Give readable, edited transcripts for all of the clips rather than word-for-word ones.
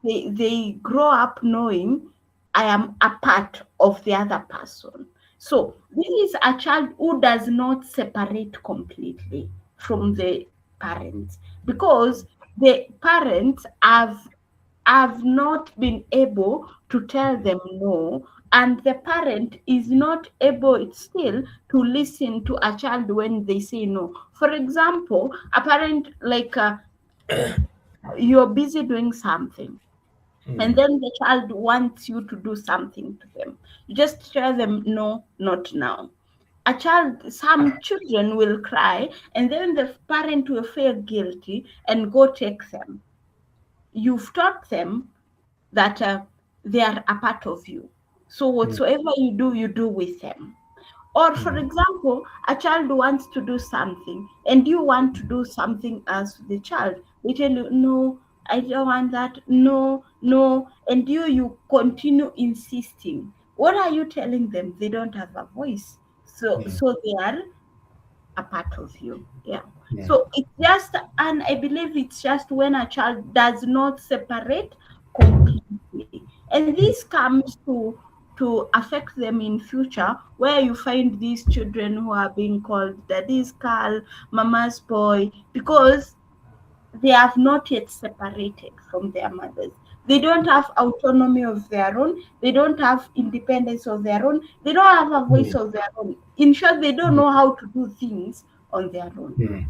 they grow up knowing I am a part of the other person. So this is a child who does not separate completely from the parents, because the parents have not been able to tell them no, and the parent is not able still to listen to a child when they say no. For example, a parent, like, you're busy doing something, and then the child wants you to do something to them. You just tell them no, not now. Some children will cry, and then the parent will feel guilty and go take them. You've taught them that they are a part of you. So whatsoever you do with them. Or, for example, a child wants to do something and you want to do something as the child. They tell you, no, I don't want that. No, no. And you continue insisting. What are you telling them? They don't have a voice. So they are a part of you. Yeah. So it's just, and I believe it's just when a child does not separate completely, and this comes to affect them in future, where you find these children who are being called daddy's girl, mama's boy, because they have not yet separated from their mothers. They don't have autonomy of their own. They don't have independence of their own. They don't have a voice of their own. In short, they don't know how to do things on their own.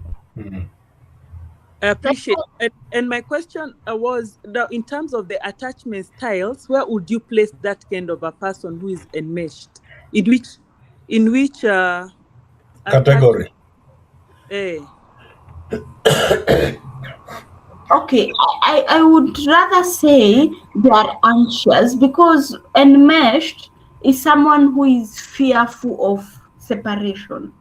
I appreciate it. And my question was, in terms of the attachment styles, where would you place that kind of a person who is enmeshed? In which category? Okay, I would rather say they are anxious, because enmeshed is someone who is fearful of separation.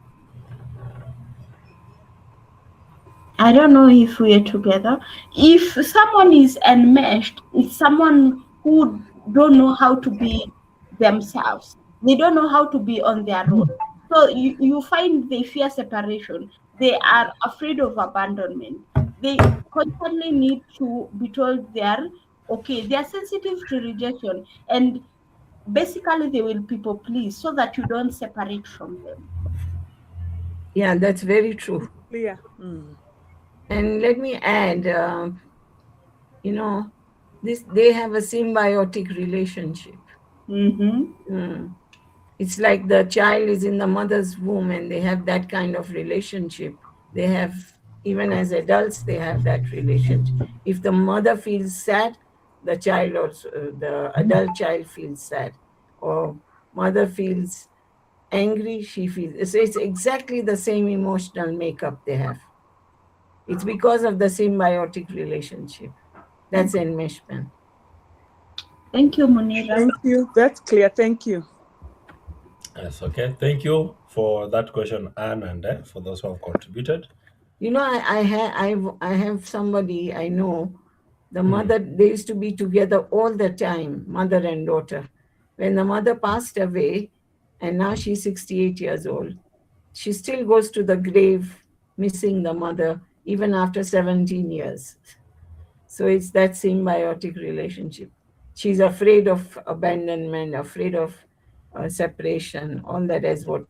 I don't know if we are together. If someone is enmeshed, it's someone who don't know how to be themselves. They don't know how to be on their own. So you find they fear separation. They are afraid of abandonment. They constantly need to be told they are okay. They are sensitive to rejection, and basically they will people please so that you don't separate from them. Yeah, that's very true. Clear. And let me add, they have a symbiotic relationship. It's like the child is in the mother's womb and they have that kind of relationship. They have, even as adults, they have that relationship. If the mother feels sad, the child also, the adult child feels sad. Or mother feels angry, she feels. So it's exactly the same emotional makeup they have. It's because of the symbiotic relationship. That's enmeshment. Thank you, Munira. Thank you. That's clear. Thank you. Yes, okay. Thank you for that question, Anne, and for those who have contributed. I have somebody I know. The mother, they used to be together all the time, mother and daughter. When the mother passed away, and now she's 68 years old, she still goes to the grave missing the mother even after 17 years. So it's that symbiotic relationship. She's afraid of abandonment, afraid of separation, all that is what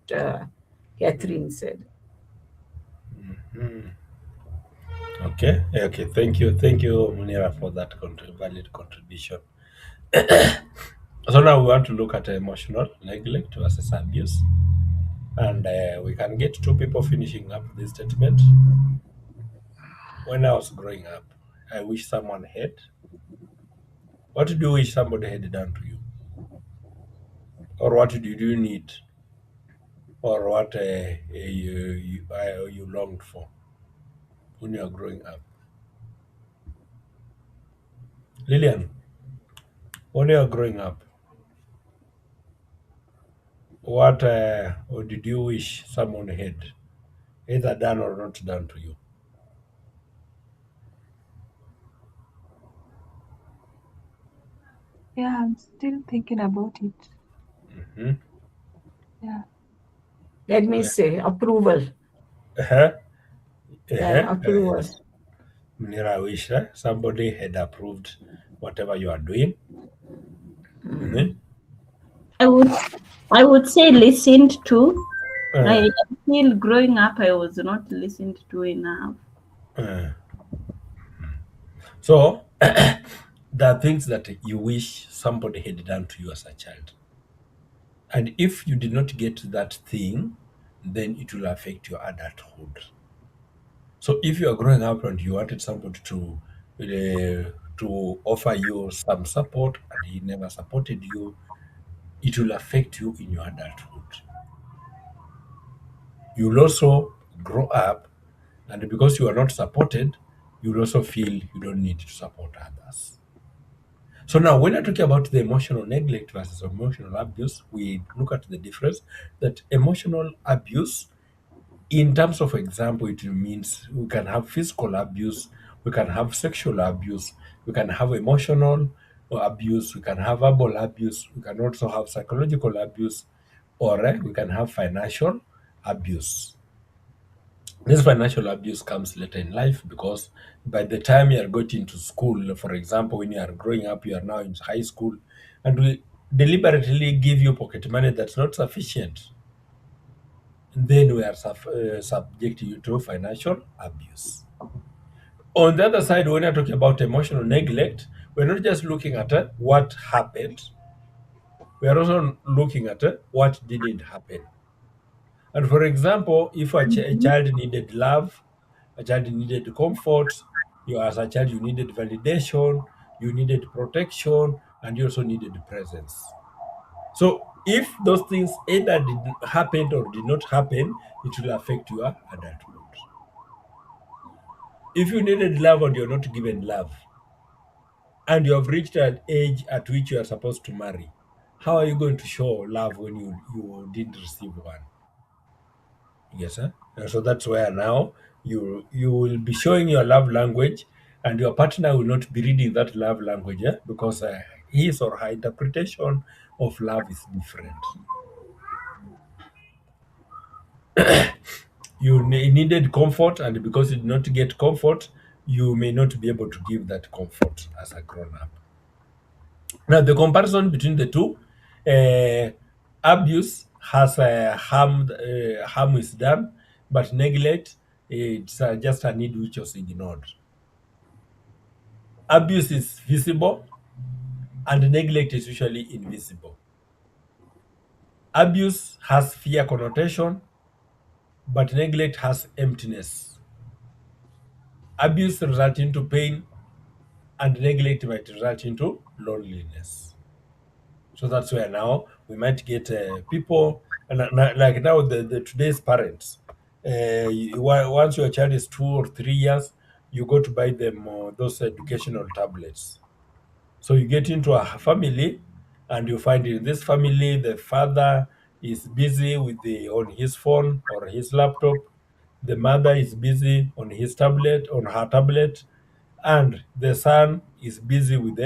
Catherine said. Okay. Thank you, Munira, for that valid contribution. So now we want to look at emotional neglect versus abuse, and we can get two people finishing up this statement. When I was growing up, I wish someone had. What do you wish somebody had done to you, or what did you need, or what you longed for when you were growing up? Lillian, when you were growing up, what or did you wish someone had either done or not done to you? Yeah, I'm still thinking about it. Yeah. Let me say approval. Uh-huh. Yeah, approval. Munira, I wish somebody had approved whatever you are doing. Mhm. I would say listened to. Uh, I feel growing up I was not listened to enough. uh. So, there are things that you wish somebody had done to you as a child. And if you did not get that thing, then it will affect your adulthood. So if you are growing up and you wanted somebody to offer you some support and he never supported you, it will affect you in your adulthood. You will also grow up, and because you are not supported, you will also feel you don't need to support others. So now, when I talk about the emotional neglect versus emotional abuse, we look at the difference. That emotional abuse, in terms of example, it means we can have physical abuse, we can have sexual abuse, we can have emotional abuse, we can have verbal abuse, we can also have psychological abuse, or we can have financial abuse. This financial abuse comes later in life because by the time you are going into school, for example, when you are growing up, you are now in high school, and we deliberately give you pocket money that's not sufficient, then we are subject you to financial abuse. On the other side, when you're talking about emotional neglect, we're not just looking at what happened, we are also looking at what didn't happen. And for example, if a child needed love, a child needed comfort, you as a child, you needed validation, you needed protection, and you also needed presence. So if those things either did happen or did not happen, it will affect your adulthood. If you needed love and you're not given love, and you have reached an age at which you are supposed to marry, how are you going to show love when you didn't receive one? Yes, sir. And so that's where now you will be showing your love language, and your partner will not be reading that love language, because his or her interpretation of love is different. You needed comfort, and because you did not get comfort, you may not be able to give that comfort as a grown up. Now, the comparison between the two, uh, abuse has harm is done, but neglect, it's just a need which was ignored. Abuse is visible, and neglect is usually invisible. Abuse has fear connotation, but neglect has emptiness. Abuse results into pain, and neglect might result into loneliness. So that's where now we might get people, and like now the today's parents. Once your child is 2 or 3 years, you go to buy them those educational tablets. So you get into a family, and you find in this family the father is busy on his phone or his laptop, the mother is busy on on her tablet, and the son is busy with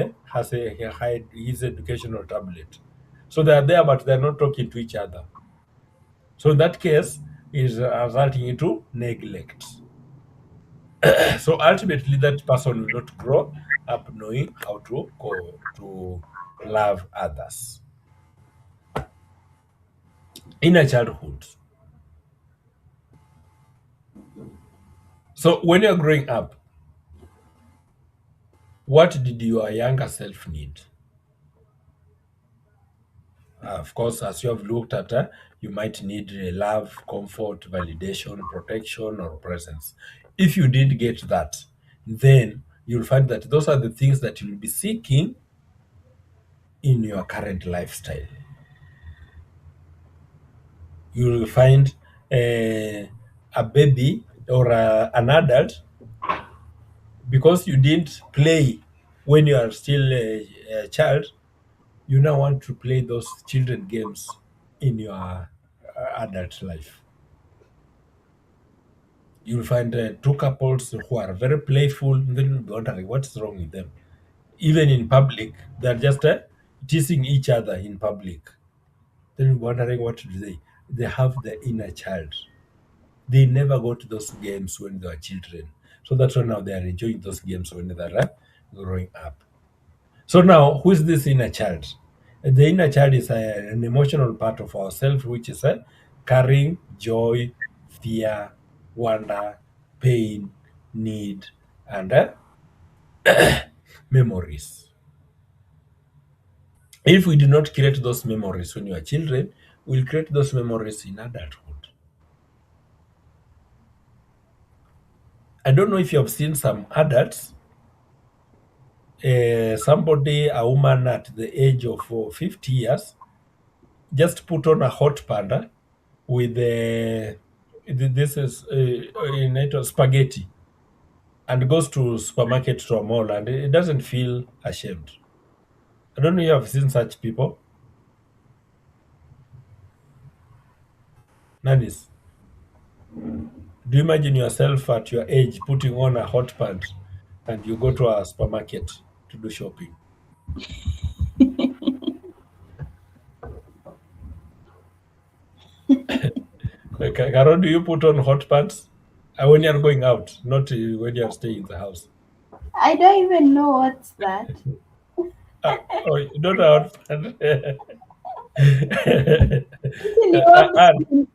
his educational tablet. So they are there, but they're not talking to each other. So in that case, is resulting into neglect. So ultimately, that person will not grow up knowing how to love others. In a childhood, so when you're growing up, what did your younger self need? Of course, as you have looked at, you might need love, comfort, validation, protection, or presence. If you did get that, then you'll find that those are the things that you'll be seeking in your current lifestyle. You'll find a baby or an adult, because you didn't play when you are still a child, you now want to play those children games in your adult life. You'll find two couples who are very playful, and then you'll be wondering what's wrong with them. Even in public, they're just teasing each other in public. Then you're wondering what do they? They have the inner child. They never go to those games when they were children. So that's why now they are enjoying those games when they are growing up. So now, who is this inner child? The inner child is an emotional part of ourselves, which is carrying joy, fear, wonder, pain, need, and memories. If we do not create those memories when you are children, we'll create those memories in adulthood. I don't know if you have seen some adults, somebody, a woman at the age of 50 years, just put on a hot panda with this is spaghetti, and goes to supermarket to a mall, and it doesn't feel ashamed. I don't know if you have seen such people. Nanis, do you imagine yourself at your age putting on a hot pant and you go to a supermarket to do shopping? Carol, do you put on hot pants when you're going out, not when you're staying in the house? I don't even know what's that. Oh, you don't have hot pants. Listen, you always Ann,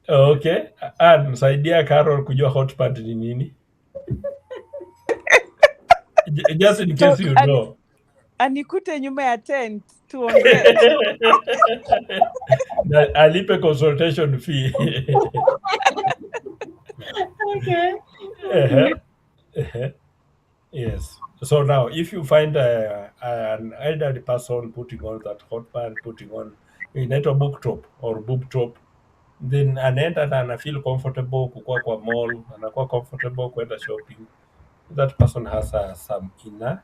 okay. Ann, saidia Carol kujua hot pant ni nini. Just in So, case you know. anikute nyuma ya tent tuongee. Alipe consultation fee. okay. Yes. So now, if you find an elderly person putting on that hot pant, putting on inaitwa book top or boob top, then anaenda na anafeel comfortable kukua kwa mall, anakuwa comfortable kwenda shopping. That person has some inner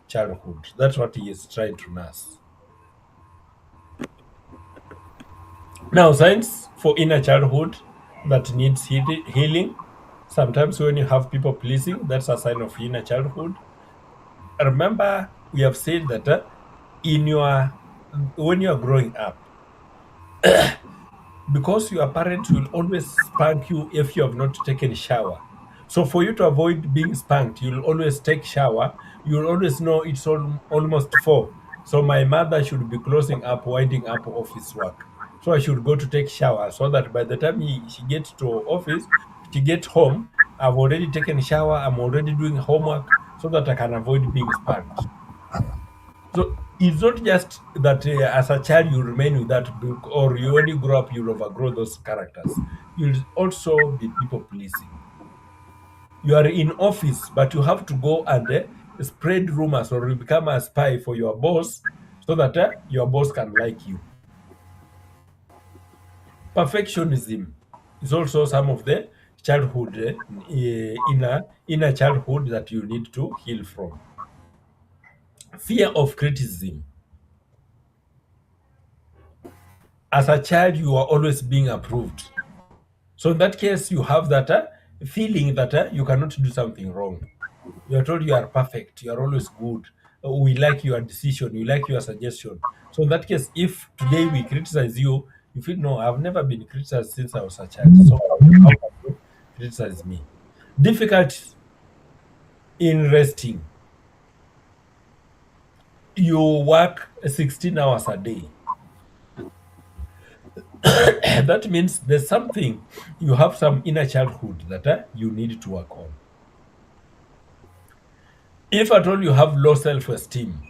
childhood. That's what he is trying to nurse. Now, signs for inner childhood that needs healing. Sometimes when you have people pleasing, that's a sign of inner childhood. Remember, we have said that when you are growing up, because your parents will always spank you if you have not taken shower. So for you to avoid being spanked, you'll always take shower. You'll always know it's almost 4. So my mother should be closing up, winding up office work. So I should go to take shower so that by the time she gets to office, she gets home, I've already taken shower, I'm already doing homework so that I can avoid being spanked. So it's not just that as a child you remain with that book, or you when you grow up you'll overgrow those characters. You'll also be people pleasing. You are in office, but you have to go and spread rumors or you become a spy for your boss so that your boss can like you. Perfectionism is also some of the childhood, inner childhood that you need to heal from. Fear of criticism. As a child, you are always being approved. So in that case, you have that feeling that you cannot do something wrong. You are told you are perfect, you are always good. We like your decision, we like your suggestion. So in that case, if today we criticize you, you feel no, I've never been criticized since I was a child. So how can you criticize me? Difficult in resting. You work 16 hours a day. That means there's something, you have some inner childhood that you need to work on. If at all you have low self-esteem,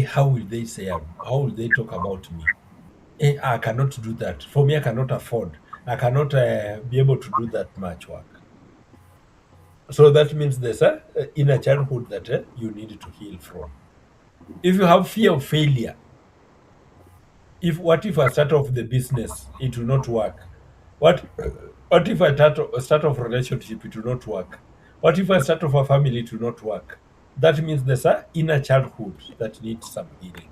how will they say, how will they talk about me? I cannot do that. For me, I cannot afford. I cannot be able to do that much work. So that means there's a inner childhood that you need to heal from. If you have fear of failure, what if I start off the business, it will not work? What if I start off relationship, it will not work? What if I start off a family, it will not work? That means there's a inner childhood that needs some healing.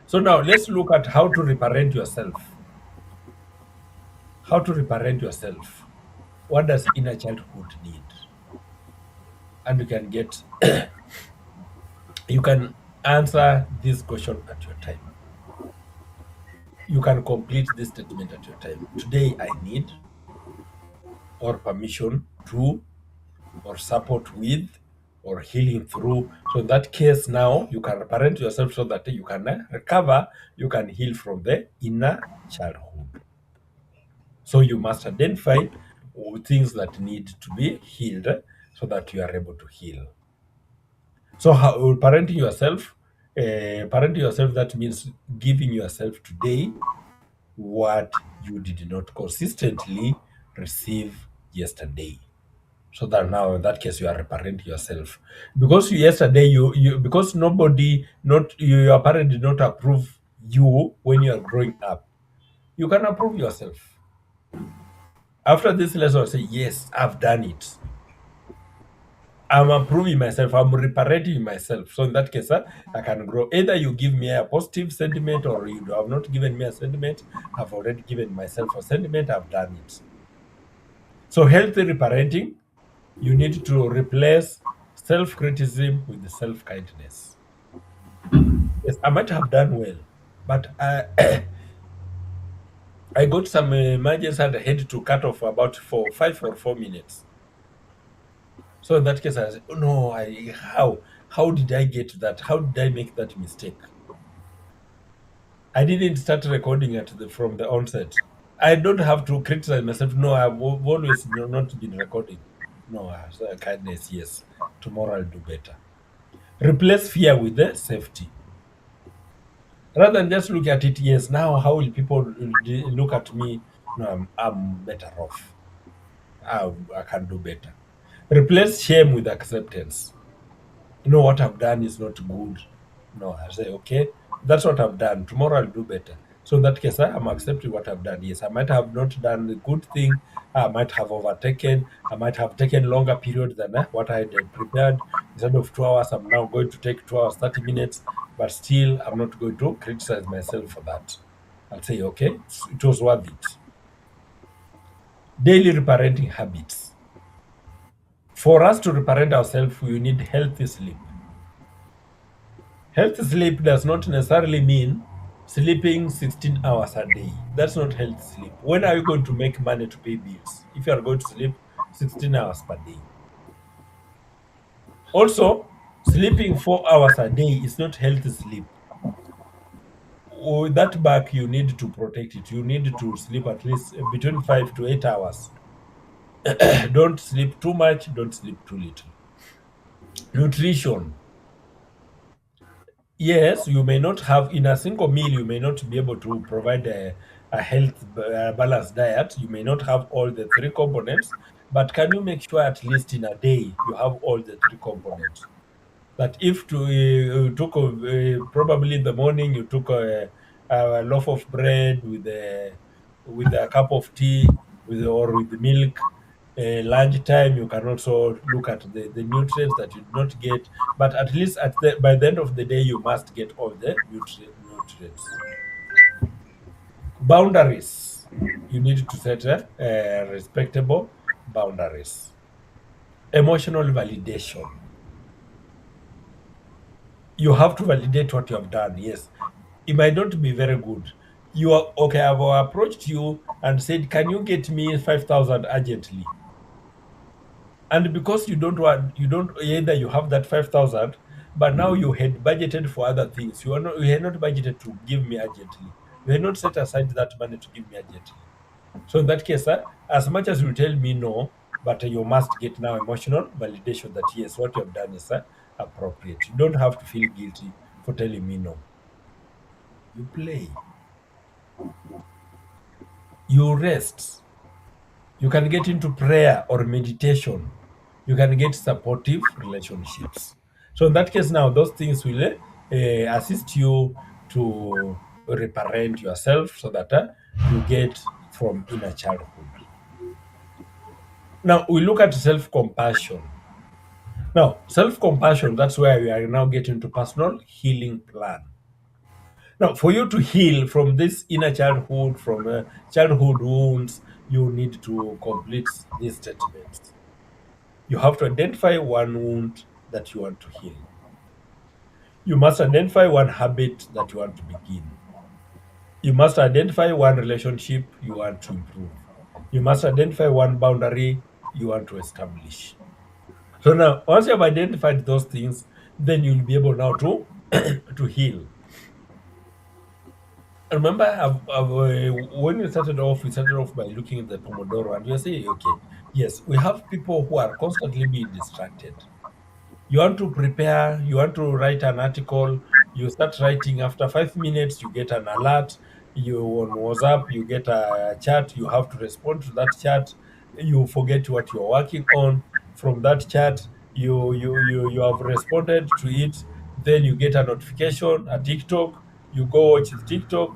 So now let's look at how to reparent yourself. How to reparent yourself. What does inner childhood need? And you can get, you can answer this question at your time. You can complete this statement at your time. Today I need. or permission to, or support with, or healing through. So in that case, now you can parent yourself so that you can recover, you can heal from the inner childhood. So you must identify things that need to be healed so that you are able to heal. So how parenting yourself, that means giving yourself today what you did not consistently receive yesterday. So that now in that case you are parenting yourself. Because yesterday you because nobody, not your parent did not approve you when you are growing up. You can approve yourself. After this lesson, say, yes, I've done it. I'm approving myself, I'm reparenting myself. So in that case, I can grow. Either you give me a positive sentiment or you have not given me a sentiment. I've already given myself a sentiment, I've done it. So healthy reparenting, you need to replace self-criticism with self-kindness. Yes, I might have done well, but I got some emergency and I had to cut off about 5 or 4 minutes. So in that case, I said, oh no, how did I get that? How did I make that mistake? I didn't start recording from the onset. I don't have to criticize myself. No, I've always not been recording. No, kindness, yes. Tomorrow I'll do better. Replace fear with the safety. Rather than just look at it, yes, now how will people look at me? No, I'm better off. I can do better. Replace shame with acceptance. You know what I've done is not good. No, I say, okay, that's what I've done. Tomorrow I'll do better. So in that case, I'm accepting what I've done. Yes, I might have not done the good thing. I might have overtaken. I might have taken longer period than what I had prepared. Instead of 2 hours, I'm now going to take 2 hours, 30 minutes. But still, I'm not going to criticize myself for that. I'll say, okay, it was worth it. Daily reparenting habits. For us to reparent ourselves, we need healthy sleep. Healthy sleep does not necessarily mean sleeping 16 hours a day. That's not healthy sleep. When are you going to make money to pay bills if you are going to sleep 16 hours per day? Also, sleeping 4 hours a day is not healthy sleep. With that back, you need to protect it. You need to sleep at least between 5 to 8 hours. Don't sleep too much, don't sleep too little. Nutrition. Yes, you may not have in a single meal, you may not be able to provide a health balanced diet. You may not have all the three components, but can you make sure at least in a day you have all the three components? That if you took probably in the morning you took a loaf of bread with a cup of tea or with milk. Lunchtime you can also look at the nutrients that you did not get, but at least by the end of the day you must get all the nutrients. Boundaries, you need to set respectable boundaries. Emotional validation, you have to validate what you have done. Yes, it might not be very good. You are okay, I've approached you and said, can you get me 5,000 urgently? And because you don't either you have that 5,000, but now you had budgeted for other things. You had not budgeted to give me urgently. You had not set aside that money to give me urgently. So in that case, as much as you tell me no, but you must get now emotional validation that yes, what you have done is appropriate. You don't have to feel guilty for telling me no. You play. You rest. You can get into prayer or meditation. You can get supportive relationships. So in that case, now those things will assist you to reparent yourself so that you get from inner childhood. Now we look at self-compassion. Now, self-compassion, that's where we are now getting to personal healing plan. Now, for you to heal from this inner childhood, from childhood wounds, you need to complete these statements. You have to identify one wound that you want to heal. You must identify one habit that you want to begin. You must identify one relationship you want to improve. You must identify one boundary you want to establish. So now, once you have identified those things, then you'll be able now to to heal. Remember, when we started off by looking at the Pomodoro, and we are saying, okay, yes, we have people who are constantly being distracted. You want to prepare, you want to write an article, you start writing. After 5 minutes, you get an alert. You on WhatsApp, you get a chat. You have to respond to that chat. You forget what you're working on. From that chat, you have responded to it. Then you get a notification, a TikTok. You go watch the TikTok.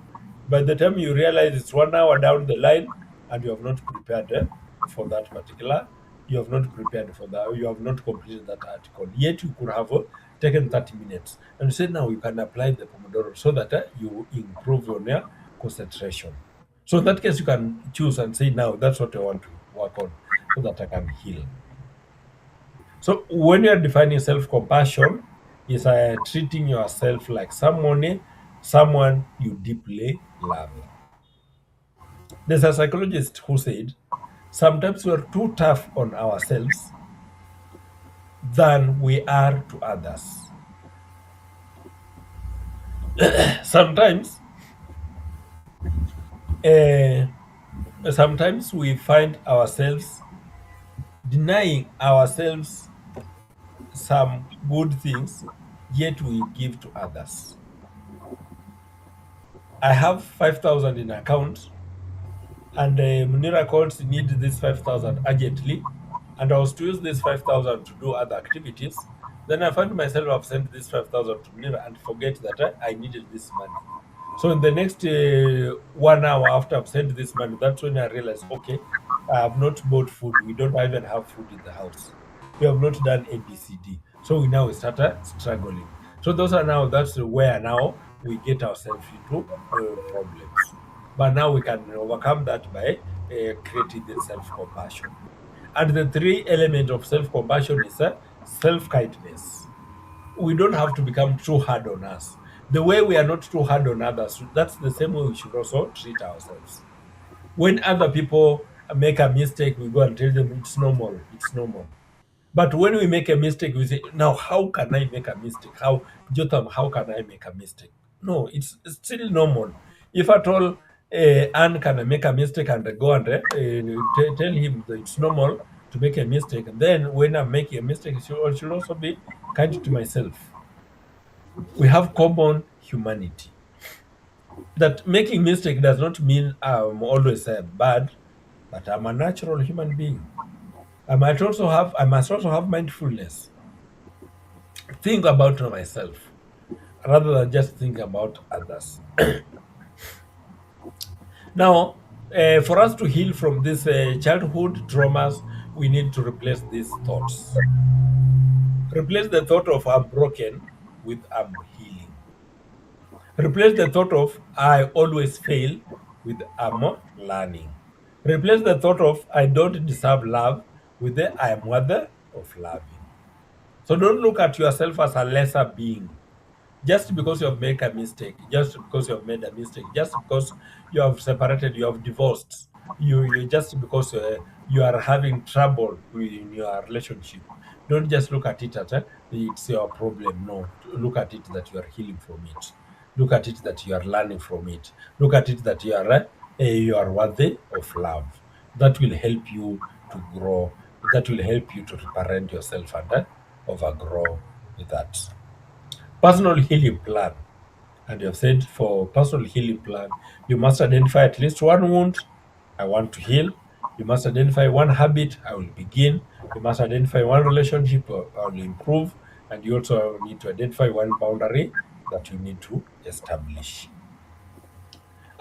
By the time you realize it's 1 hour down the line, and you have not prepared for that particular, you have not prepared for that, you have not completed that article. Yet you could have taken 30 minutes. And you say now you can apply the Pomodoro so that you improve on your concentration. So in that case, you can choose and say, now that's what I want to work on so that I can heal. So when you are defining self-compassion, is treating yourself like someone you deeply love. There's a psychologist who said, sometimes we are too tough on ourselves than we are to others. Sometimes, uh, sometimes we find ourselves denying ourselves some good things, yet we give to others. I have 5,000 in account, and Munira calls need this 5,000 urgently, and I was to use this 5,000 to do other activities. Then I find myself I've sent this 5,000 to Munira and forget that I needed this money. So in the next 1 hour after I've sent this money, that's when I realize, okay, I have not bought food. We don't even have food in the house. We have not done ABCD. So we now start struggling. So that's where now we get ourselves into problems. But now we can overcome that by creating the self-compassion. And the three elements of self-compassion is self-kindness. We don't have to become too hard on us. The way we are not too hard on others, that's the same way we should also treat ourselves. When other people make a mistake, we go and tell them it's normal, it's normal. But when we make a mistake, we say, now how can I make a mistake? Jotham, how can I make a mistake? No, it's still normal. If at all Anne can make a mistake and go and tell him that it's normal to make a mistake, then when I'm making a mistake, I should also be kind to myself. We have common humanity. That making mistake does not mean I'm always bad, but I'm a natural human being. I must also have mindfulness. Think about myself rather than just think about others. Now, for us to heal from these childhood traumas, we need to replace these thoughts. Replace the thought of I'm broken with I'm healing. Replace the thought of I always fail with I'm learning. Replace the thought of I don't deserve love with the I am worthy of loving. So don't look at yourself as a lesser being. Just because you have made a mistake, just because you have made a mistake, just because you have separated, you have divorced, you just because you are having trouble in your relationship. Don't just look at it as it's your problem. No, look at it that you are healing from it. Look at it that you are learning from it. Look at it that you are worthy of love. That will help you to grow. That will help you to reparent yourself and overgrow with that. Personal healing plan. And you have said for personal healing plan, you must identify at least one wound I want to heal. You must identify one habit I will begin. You must identify one relationship I will improve. And you also need to identify one boundary that you need to establish.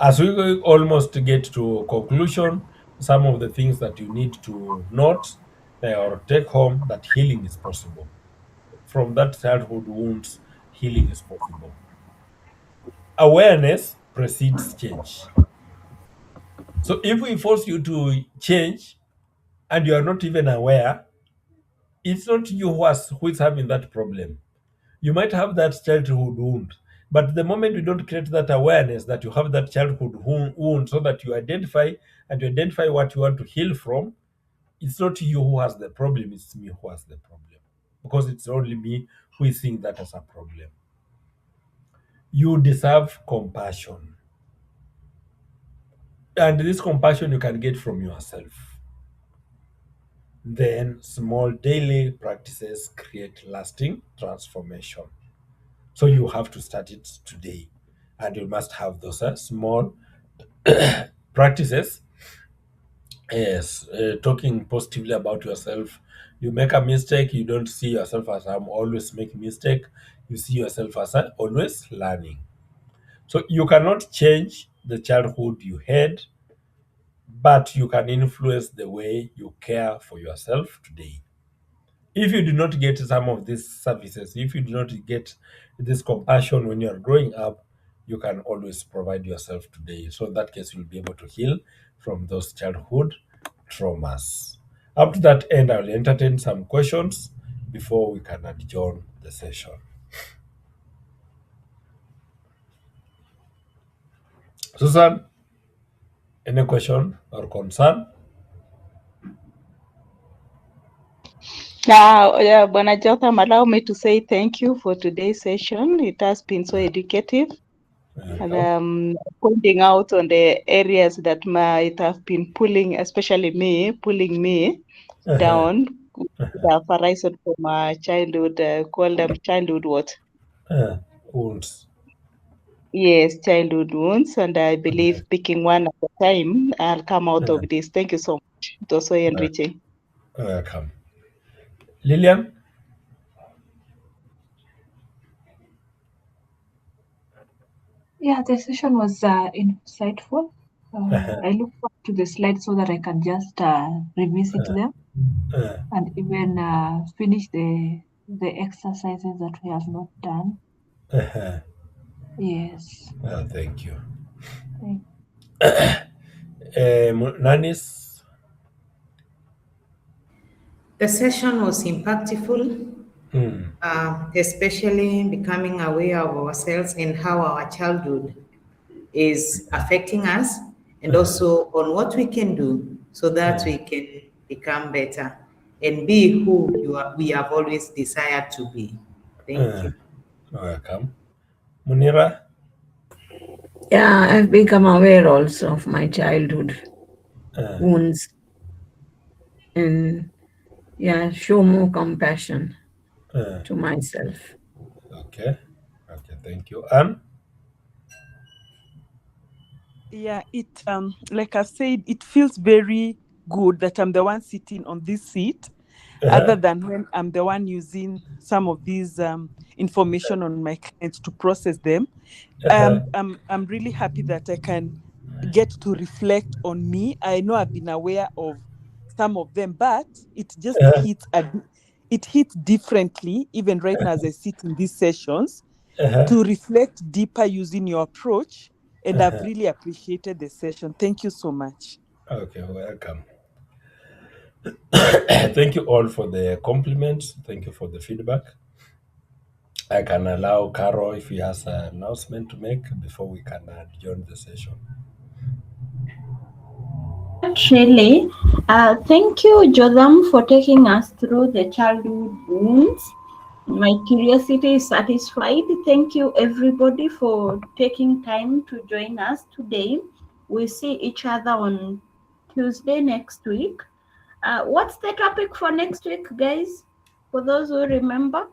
As we almost get to conclusion, some of the things that you need to note or take home that healing is possible. From that childhood wounds, healing is possible. Awareness precedes change. So if we force you to change and you are not even aware, it's not you who is having that problem. You might have that childhood wound. But the moment you don't create that awareness that you have that childhood wound, so that you identify what you want to heal from, it's not you who has the problem, it's me who has the problem. Because it's only me who is seeing that as a problem. You deserve compassion. And this compassion you can get from yourself. Then small daily practices create lasting transformation. So you have to start it today. And you must have those small practices. Yes, talking positively about yourself. You make a mistake, you don't see yourself as I'm always making mistake. You see yourself as always learning. So you cannot change the childhood you had, but you can influence the way you care for yourself today. If you do not get some of these services, if you do not get this compassion when you are growing up, you can always provide yourself today. So in that case, you'll be able to heal from those childhood traumas. Up to that end, I'll entertain some questions before we can adjourn the session. Susan, any question or concern? Yeah, Bwana Jotham, allow me to say thank you for today's session. It has been so educative, and pointing out on the areas that might have been pulling me down, that have arisen from my childhood, call them childhood what? Wounds. Yes, childhood wounds, and I believe picking one at a time, I'll come out of this. Thank you so much. It was so enriching. Welcome. Lillian? Yeah, the session was insightful. I look forward to the slides so that I can just revisit them and even finish the exercises that we have not done. Yes. Well, thank you. Thank Nanis? The session was impactful, especially becoming aware of ourselves and how our childhood is affecting us, and also on what we can do so that we can become better and be who we have always desired to be. Thank you. Welcome. Munira? Yeah, I've become aware also of my childhood wounds, and show more compassion to myself. Okay, thank you. Anne? Yeah, it like I've said, it feels very good that I'm the one sitting on this seat, other than when I'm the one using some of these information on my clients to process them. I'm really happy that I can get to reflect on me. I know I've been aware of some of them, but it just hits differently, even right now as I sit in these sessions, to reflect deeper using your approach. And I've really appreciated the session. Thank you so much. Okay, welcome. Thank you all for the compliments. Thank you for the feedback. I can allow Carol if he has an announcement to make before we can adjourn the session. Really, thank you, Jotham, for taking us through the childhood wounds. My curiosity is satisfied. Thank you, everybody, for taking time to join us today. We'll see each other on Tuesday next week. What's the topic for next week, guys? For those who remember?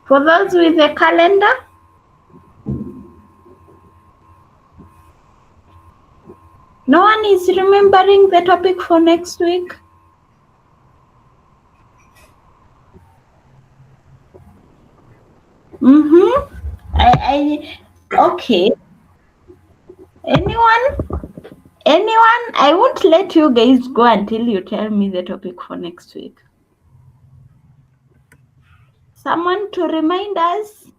For those with a calendar? No one is remembering the topic for next week? Okay. Anyone? I won't let you guys go until you tell me the topic for next week. Someone to remind us?